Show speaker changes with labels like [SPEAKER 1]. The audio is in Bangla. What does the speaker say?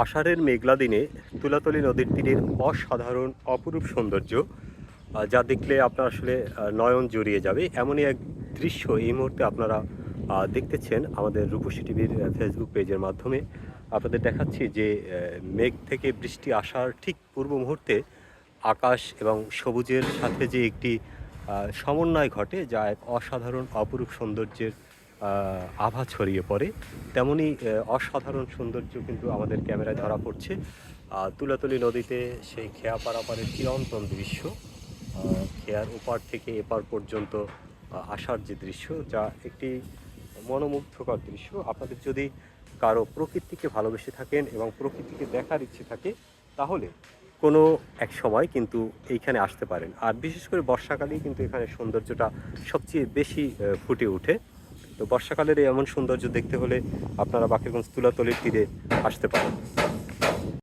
[SPEAKER 1] আষাঢ়ের মেঘলা দিনে তুলাতলী নদীর তীরের অসাধারণ অপরূপ সৌন্দর্য যা দেখলে আপনার আসলে নয়ন জুড়িয়ে যাবে এমনই এক দৃশ্য এই মুহূর্তে আপনারা দেখতেছেন আমাদের রূপসী টিভির ফেসবুক পেজের মাধ্যমে। আপনাদের দেখাচ্ছি যে মেঘ থেকে বৃষ্টি আসার ঠিক পূর্ব মুহূর্তে আকাশ এবং সবুজের সাথে যে একটি সমন্বয় ঘটে যা এক অসাধারণ অপরূপ সৌন্দর্যের আভা ছড়িয়ে পড়ে। তেমনই অসাধারণ সৌন্দর্য কিন্তু আমাদের ক্যামেরায় ধরা পড়ছে তুলাতলী নদীতে। সেই খেয়া পারাপারের চিরন্তন দৃশ্য, খেয়ার ওপার থেকে এপার পর্যন্ত আসার যে দৃশ্য, যা একটি মনোমুগ্ধকর দৃশ্য। আপনাদের যদি কারো প্রকৃতিকে ভালোবেসে থাকেন এবং প্রকৃতিকে দেখার ইচ্ছে থাকে তাহলে কোনো এক সময় কিন্তু এইখানে আসতে পারেন। আর বিশেষ করে বর্ষাকালেই কিন্তু এখানে সৌন্দর্যটা সবচেয়ে বেশি ফুটে ওঠে। তো বর্ষাকালের এই এমন সৌন্দর্য দেখতে হলে আপনারা বাকেরগঞ্জ তুলাতলীর তীরে আসতে পারেন।